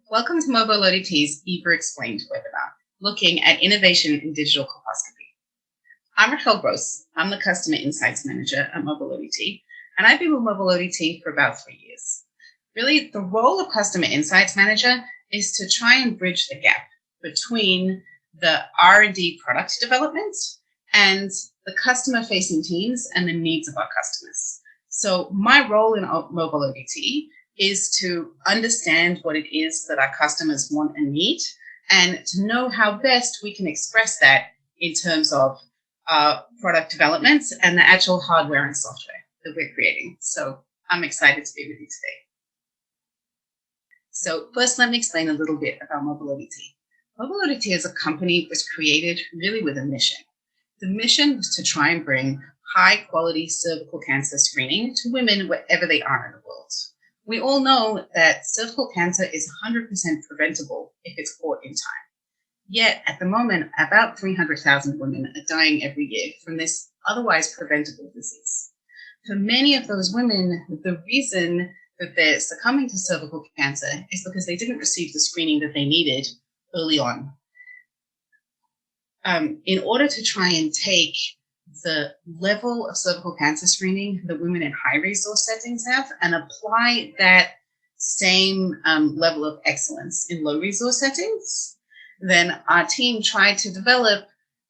Welcome to MobileODT's EVA Explained webinar, looking at innovation in digital colposcopy. I'm Raquel Gross. I'm the Customer Insights Manager at MobileODT, and I've been with MobileODT for about 3 years. Really, the role of Customer Insights Manager is to try and bridge the gap between the R&D product development and the customer-facing teams and the needs of our customers. So my role in MobileODT is to understand what it is that our customers want and need, and to know how best we can express that in terms of product development and the actual hardware and software that we're creating. So I'm excited to be with you today. So first, let me explain a little bit about MobileODT. MobileODT as a company was created really with a mission. The mission was to try and bring high quality cervical cancer screening to women wherever they are in the world. We all know that cervical cancer is 100% preventable if it's caught in time. Yet, at the moment, about 300,000 women are dying every year from this otherwise preventable disease. For many of those women, the reason that they're succumbing to cervical cancer is because they didn't receive the screening that they needed early on. In order to try and take the level of cervical cancer screening that women in high resource settings have and apply that same level of excellence in low resource settings, then our team tried to develop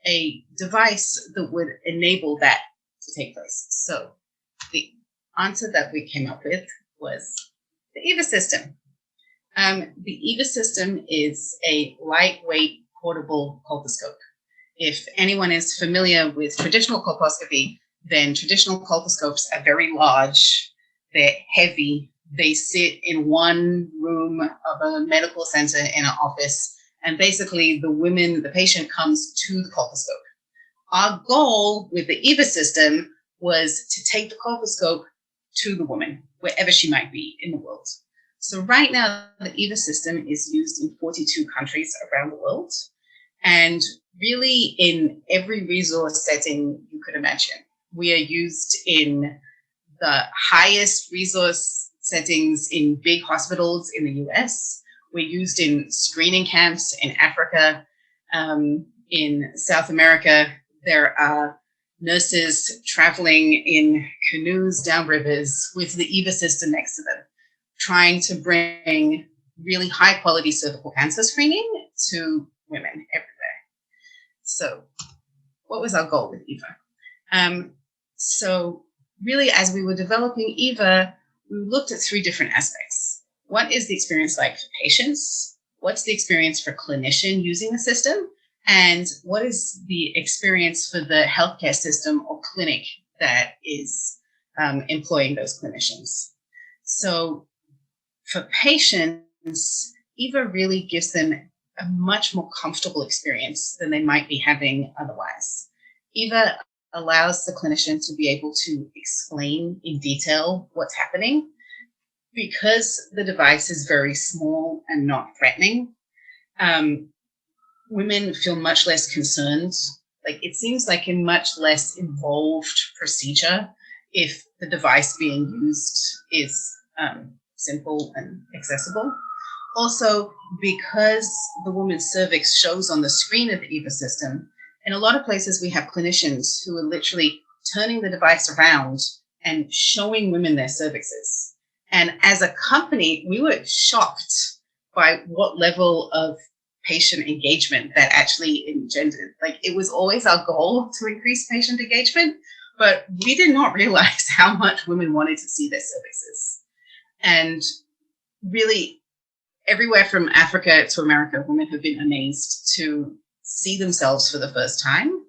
a device that would enable that to take place. So the answer that we came up with was the EVA system. The EVA system is a lightweight portable colposcope. If anyone is familiar with traditional colposcopy, then traditional colposcopes are very large, they're heavy, they sit in one room of a medical center in an office, and basically the patient comes to the colposcope. Our goal with the EVA system was to take the colposcope to the woman, wherever she might be in the world. So right now, the EVA system is used in 42 countries around the world, and really in every resource setting you could imagine. We are used in the highest resource settings in big hospitals in the US. We're used in screening camps in Africa. In South America, there are nurses traveling in canoes down rivers with the EVA system next to them, trying to bring really high quality cervical cancer screening to women everywhere. So what was our goal with EVA? So really, as we were developing EVA, we looked at 3 different aspects. What is the experience like for patients? What's the experience for clinician using the system? And what is the experience for the healthcare system or clinic that is employing those clinicians? So for patients, EVA really gives them a much more comfortable experience than they might be having otherwise. EVA allows the clinician to be able to explain in detail what's happening. Because the device is very small and not threatening, women feel much less concerned. Like, it seems like a much less involved procedure if the device being used is simple and accessible. Also, because the woman's cervix shows on the screen of the EVA system, in a lot of places we have clinicians who are literally turning the device around and showing women their cervixes. And as a company, we were shocked by what level of patient engagement that actually engendered. Like, it was always our goal to increase patient engagement, but we did not realize how much women wanted to see their cervixes. And really, everywhere from Africa to America, women have been amazed to see themselves for the first time.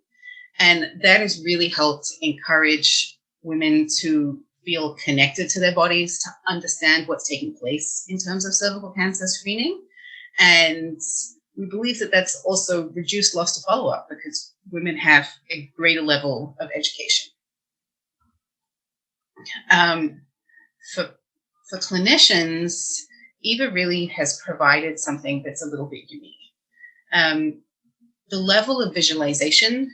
And that has really helped encourage women to feel connected to their bodies, to understand what's taking place in terms of cervical cancer screening. And we believe that that's also reduced loss to follow-up because women have a greater level of education. For clinicians, EVA really has provided something that's a little bit unique. The level of visualization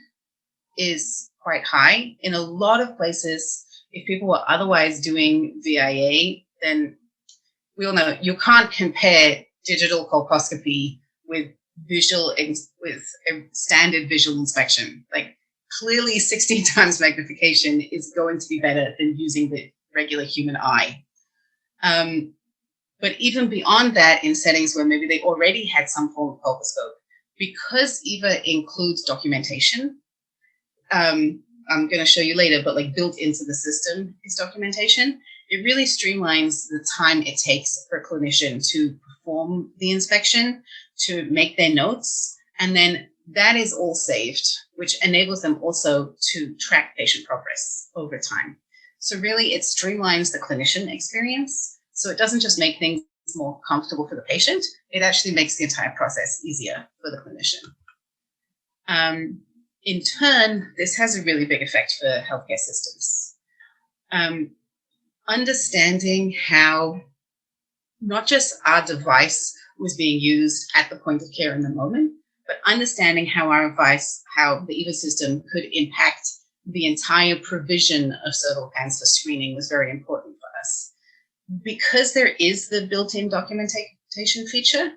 is quite high. In a lot of places, if people were otherwise doing VIA, then we all know you can't compare digital colposcopy with a standard visual inspection. Like, clearly 16 times magnification is going to be better than using the regular human eye. But even beyond that, in settings where maybe they already had some form of colposcope, because EVA includes documentation, I'm going to show you later, but like built into the system is documentation. It really streamlines the time it takes for a clinician to perform the inspection, to make their notes, and then that is all saved, which enables them also to track patient progress over time. So really, it streamlines the clinician experience. So it doesn't just make things more comfortable for the patient, it actually makes the entire process easier for the clinician. In turn, this has a really big effect for healthcare systems. Understanding how not just our device was being used at the point of care in the moment, but understanding how how the EVA system could impact the entire provision of cervical cancer screening was very important for us. Because there is the built-in documentation feature,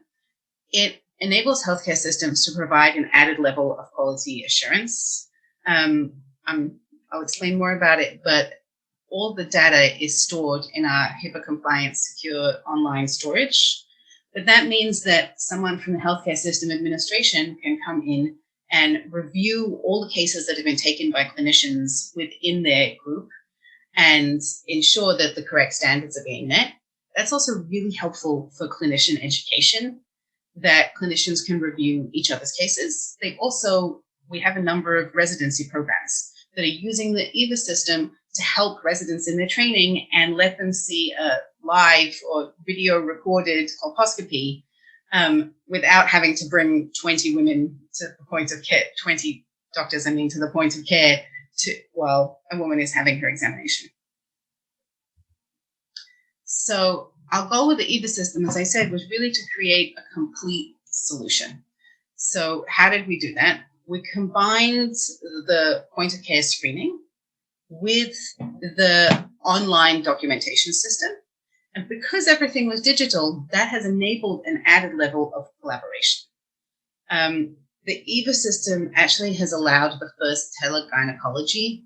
it enables healthcare systems to provide an added level of quality assurance. I'll explain more about it, but all the data is stored in our HIPAA-compliant secure online storage. But that means that someone from the healthcare system administration can come in and review all the cases that have been taken by clinicians within their group and ensure that the correct standards are being met. That's also really helpful for clinician education, that clinicians can review each other's cases. We have a number of residency programs that are using the EVA system to help residents in their training and let them see a live or video recorded colposcopy without having to bring 20 women to the point of care, 20 doctors, to the point of care while a woman is having her examination. So our goal with the EVA system, as I said, was really to create a complete solution. So how did we do that? We combined the point of care screening with the online documentation system. And because everything was digital, that has enabled an added level of collaboration. The EVA system actually has allowed the first telegynecology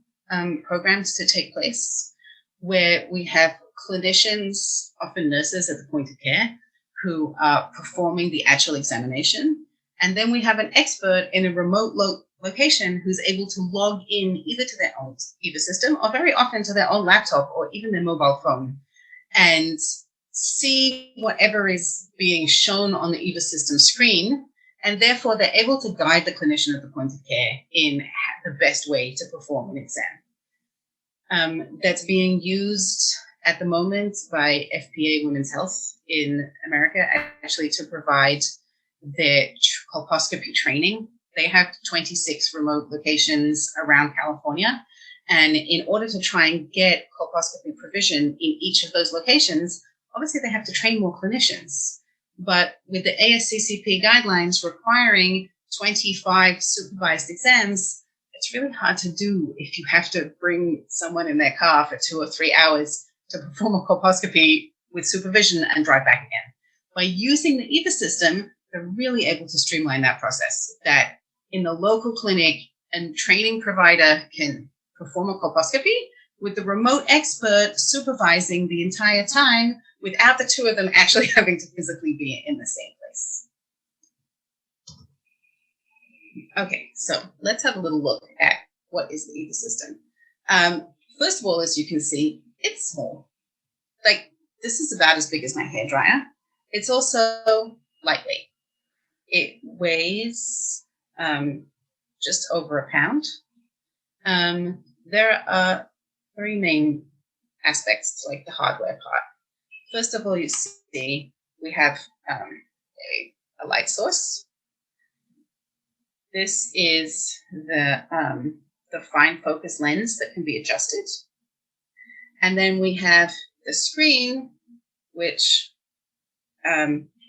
programs to take place, where we have clinicians, often nurses at the point of care, who are performing the actual examination. And then we have an expert in a remote location who's able to log in either to their own EVA system or very often to their own laptop or even their mobile phone and see whatever is being shown on the EVA system screen. And therefore, they're able to guide the clinician at the point of care in the best way to perform an exam. That's being used at the moment by FPA Women's Health in America, actually to provide their colposcopy training. They have 26 remote locations around California. And in order to try and get colposcopy provision in each of those locations, obviously they have to train more clinicians. But with the ASCCP guidelines requiring 25 supervised exams, it's really hard to do if you have to bring someone in their car for 2 or 3 hours to perform a colposcopy with supervision and drive back again. By using the EVA system, they're really able to streamline that process, that in the local clinic, a training provider can perform a colposcopy with the remote expert supervising the entire time without the two of them actually having to physically be in the same place. Okay, so let's have a little look at what is the EVA system. First of all, as you can see, it's small. Like, this is about as big as my hairdryer. It's also lightweight. It weighs just over a pound. There are 3 main aspects, like the hardware part. First of all, you see we have a light source. This is the fine focus lens that can be adjusted. And then we have the screen, which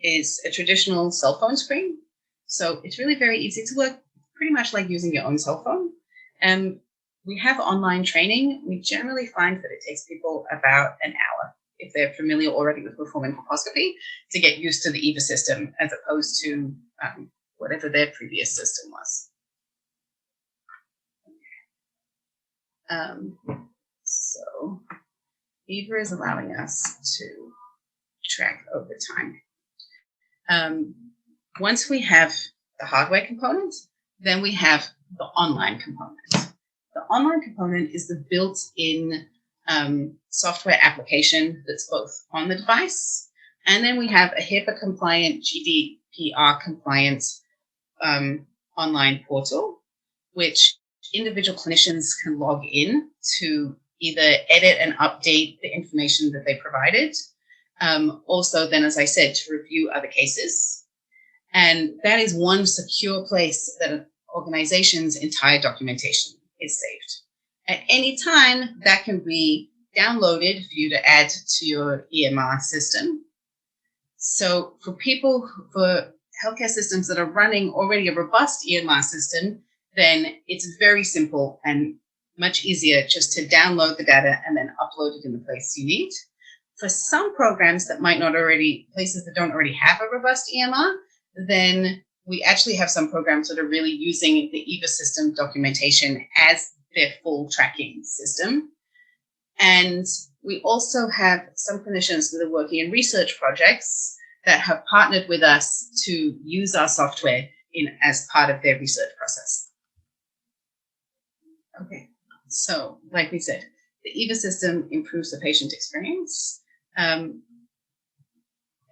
is a traditional cell phone screen. So it's really very easy to work, pretty much like using your own cell phone. And we have online training. We generally find that it takes people about an hour if they're familiar already with performing colposcopy, to get used to the EVA system as opposed to whatever their previous system was. So EVA is allowing us to track over time. Once we have the hardware component, then we have the online component. The online component is the built-in software application that's both on the device, and then we have a HIPAA-compliant, GDPR-compliant online portal, which individual clinicians can log in to either edit and update the information that they provided. Also, then, as I said, to review other cases. And that is one secure place that an organization's entire documentation is saved. At any time, that can be downloaded for you to add to your EMR system. So for healthcare systems that are running already a robust EMR system, then it's very simple and much easier just to download the data and then upload it in the place you need. For some programs that might not already, places that don't already have a robust EMR, then we actually have some programs that are really using the EVA system documentation as their full tracking system. And we also have some clinicians that are working in research projects that have partnered with us to use our software as part of their research process. Okay, so like we said, the EVA system improves the patient experience,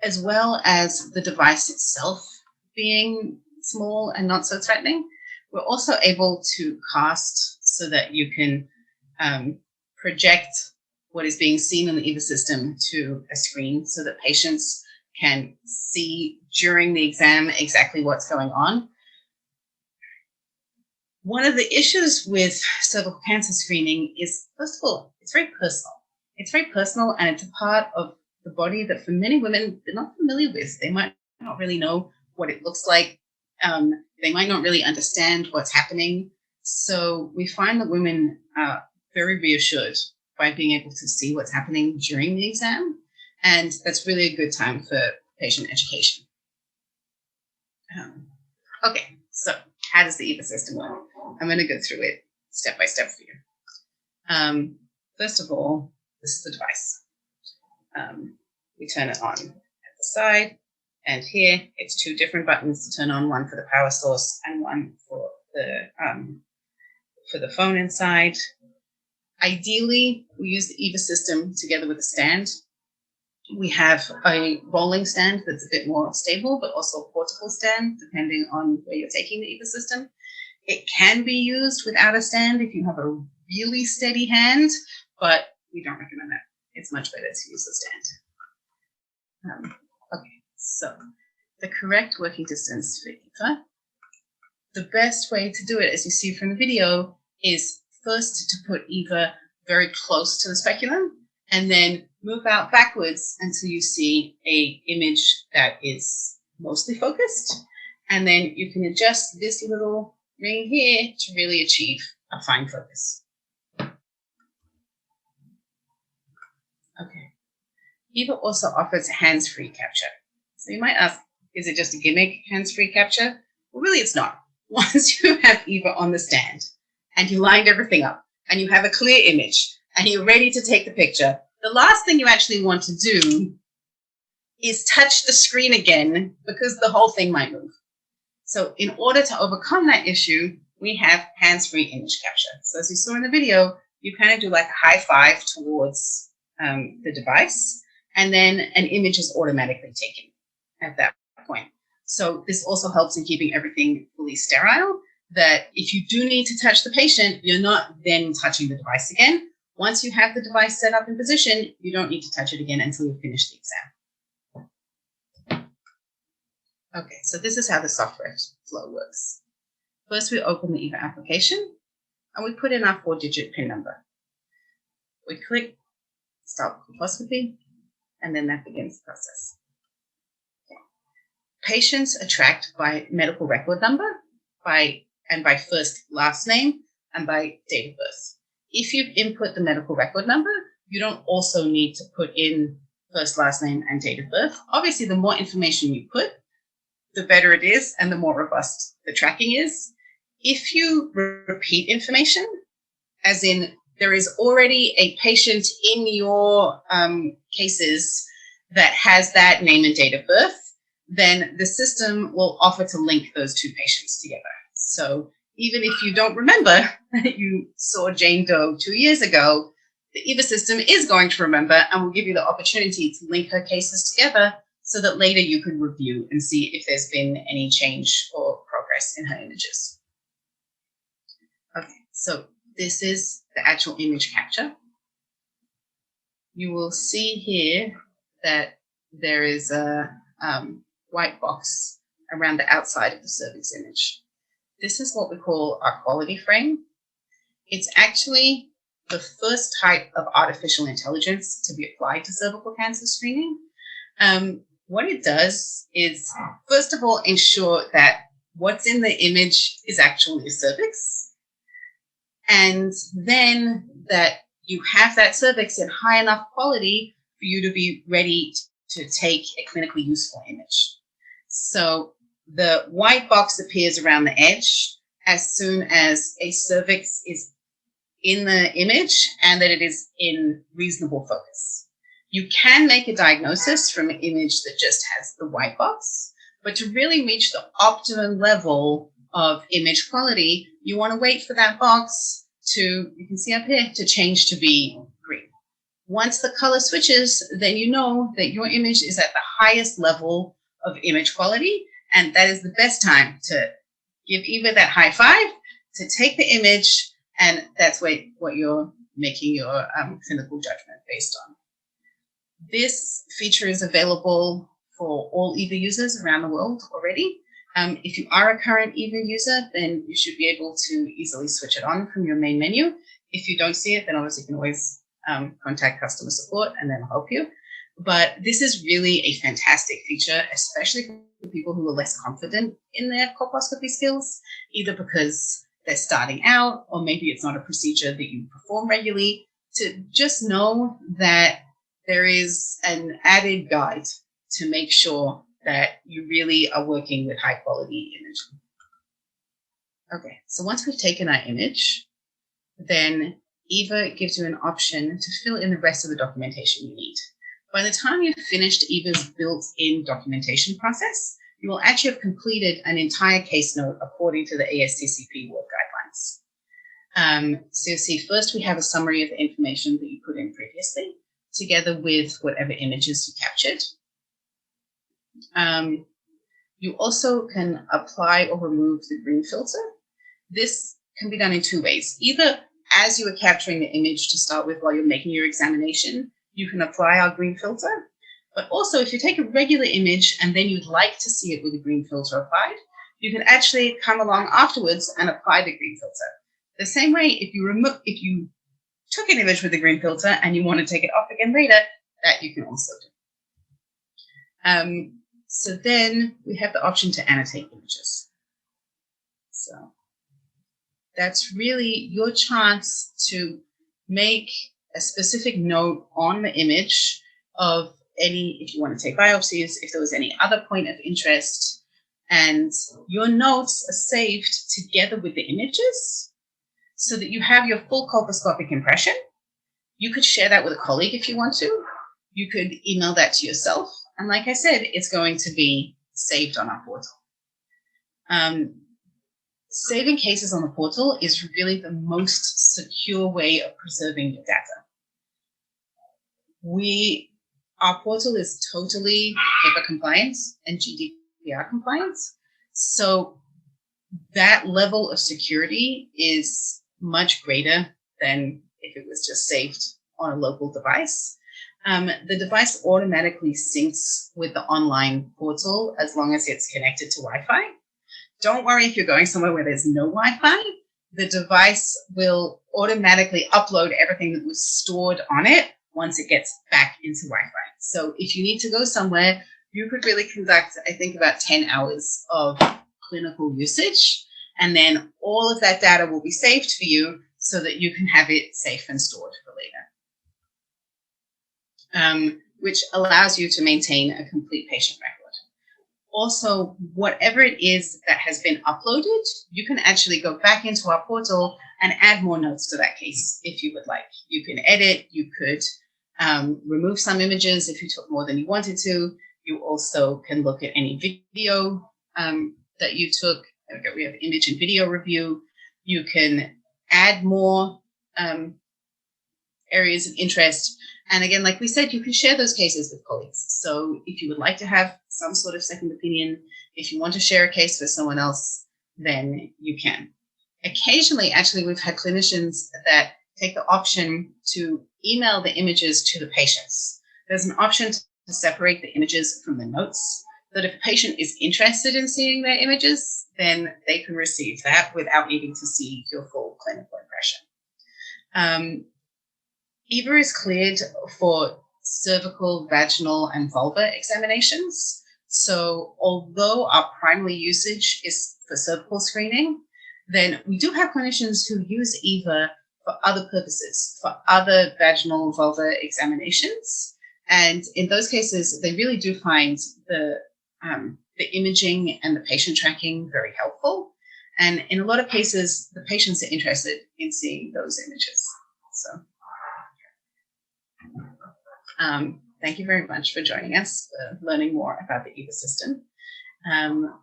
as well as the device itself being small and not so threatening. We're also able to cast so that you can project what is being seen in the EVA system to a screen so that patients can see during the exam exactly what's going on. One of the issues with cervical cancer screening is, first of all, it's very personal. It's very personal, and it's a part of the body that for many women, they're not familiar with. They might not really know what it looks like. They might not really understand what's happening. So we find that women are very reassured by being able to see what's happening during the exam. And that's really a good time for patient education. Okay, so how does the EVA system work? I'm going to go through it step by step for you. First of all, this is the device. We turn it on at the side, and here it's two different buttons to turn on, one for the power source and one for the phone inside. Ideally, we use the EVA system together with a stand. We have a rolling stand that's a bit more stable, but also a portable stand, depending on where you're taking the EVA system. It can be used without a stand if you have a really steady hand, but we don't recommend that. It's much better to use the stand. Okay, so the correct working distance for EVA. The best way to do it, as you see from the video, is first to put EVA very close to the speculum, and then move out backwards until you see an image that is mostly focused. And then you can adjust this little ring here to really achieve a fine focus. Okay. EVA also offers hands-free capture. So you might ask, is it just a gimmick, hands-free capture? Well, really it's not. Once you have EVA on the stand and you lined everything up and you have a clear image and you're ready to take the picture, the last thing you actually want to do is touch the screen again because the whole thing might move. So in order to overcome that issue, we have hands-free image capture. So as you saw in the video, you kind of do like a high five towards the device, and then an image is automatically taken at that point. So this also helps in keeping everything fully sterile, that if you do need to touch the patient, you're not then touching the device again. Once you have the device set up in position, you don't need to touch it again until you finish the exam. Okay, so this is how the software flow works. First, we open the EVA application and we put in our 4-digit PIN number. We click Start Colposcopy, and then that begins the process. Okay. Patients are tracked by medical record number, by first, last name, and by date of birth. If you input the medical record number, you don't also need to put in first, last name, and date of birth. Obviously, the more information you put, the better it is and the more robust the tracking is. If you repeat information, as in there is already a patient in your cases that has that name and date of birth, then the system will offer to link those two patients together. So even if you don't remember that you saw Jane Doe 2 years ago, the EVA system is going to remember and will give you the opportunity to link her cases together so that later you can review and see if there's been any change or progress in her images. Okay, so this is the actual image capture. You will see here that there is a white box around the outside of the cervix image. This is what we call our quality frame. It's actually the first type of artificial intelligence to be applied to cervical cancer screening. What it does is, first of all, ensure that what's in the image is actually a cervix, and then that you have that cervix in high enough quality for you to be ready to take a clinically useful image. So the white box appears around the edge as soon as a cervix is in the image and that it is in reasonable focus. You can make a diagnosis from an image that just has the white box, but to really reach the optimum level of image quality, you want to wait for that box to, you can see up here, to change to be green. Once the color switches, then you know that your image is at the highest level of image quality, and that is the best time to give EVA that high five, to take the image, and that's what you're making your clinical judgment based on. This feature is available for all EVA users around the world already. If you are a current EVA user, then you should be able to easily switch it on from your main menu. If you don't see it, then obviously you can always contact customer support and they'll help you. But this is really a fantastic feature, especially for people who are less confident in their colposcopy skills, either because they're starting out or maybe it's not a procedure that you perform regularly, to just know that there is an added guide to make sure that you really are working with high quality imaging. Okay, so once we've taken our image, then EVA gives you an option to fill in the rest of the documentation you need. By the time you've finished EVA's built-in documentation process, you will actually have completed an entire case note according to the ASCCP work guidelines. So you'll see first we have a summary of the information that you put in previously, together with whatever images you captured. You also can apply or remove the green filter. This can be done in two ways. Either as you are capturing the image to start with while you're making your examination, you can apply our green filter. But also if you take a regular image and then you'd like to see it with a green filter applied, you can actually come along afterwards and apply the green filter. The same way if you took an image with a green filter and you want to take it off again later, that you can also do. So then we have the option to annotate images. So that's really your chance to make a specific note on the image of any, if you want to take biopsies, if there was any other point of interest, and your notes are saved together with the images so that you have your full colposcopic impression. You could share that with a colleague if you want to. You could email that to yourself. And like I said, it's going to be saved on our portal. Saving cases on the portal is really the most secure way of preserving your data. Our portal is totally HIPAA compliant and GDPR compliant. So that level of security is much greater than if it was just saved on a local device. The device automatically syncs with the online portal as long as it's connected to Wi-Fi. Don't worry if you're going somewhere where there's no Wi-Fi. The device will automatically upload everything that was stored on it once it gets back into Wi-Fi. So if you need to go somewhere, you could really conduct, I think, about 10 hours of clinical usage, and then all of that data will be saved for you so that you can have it safe and stored for later. which allows you to maintain a complete patient record. Also, whatever it is that has been uploaded, you can actually go back into our portal and add more notes to that case if you would like. You can edit, you could remove some images if you took more than you wanted to. You also can look at any video that you took. We have image and video review. You can add more areas of interest. And again, like we said, you can share those cases with colleagues. So if you would like to have some sort of second opinion, if you want to share a case with someone else, then you can. Occasionally, actually, we've had clinicians that take the option to email the images to the patients. There's an option to separate the images from the notes, so that if a patient is interested in seeing their images, then they can receive that without needing to see your full clinical impression. EVA is cleared for cervical, vaginal, and vulva examinations. So although our primary usage is for cervical screening, then we do have clinicians who use EVA for other purposes, for other vaginal, vulva examinations. And in those cases, they really do find the imaging and the patient tracking very helpful. And in a lot of cases, the patients are interested in seeing those images. So thank you very much for joining us, for learning more about the EVA system.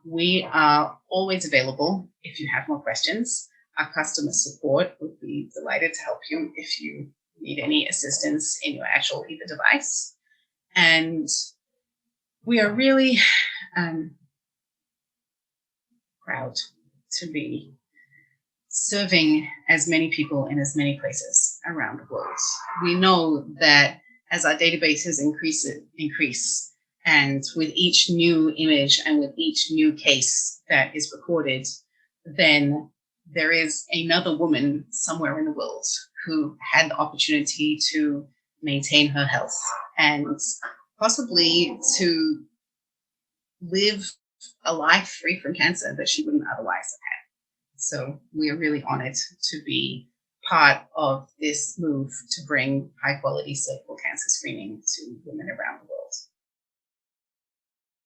We are always available if you have more questions. Our customer support would be delighted to help you if you need any assistance in your actual EVA device. And we are really proud to be serving as many people in as many places around the world. We know that as our databases increase, and with each new image and with each new case that is recorded, then there is another woman somewhere in the world who had the opportunity to maintain her health and possibly to live a life free from cancer that she wouldn't otherwise have had. So we are really honored to be part of this move to bring high quality cervical cancer screening to women around the world.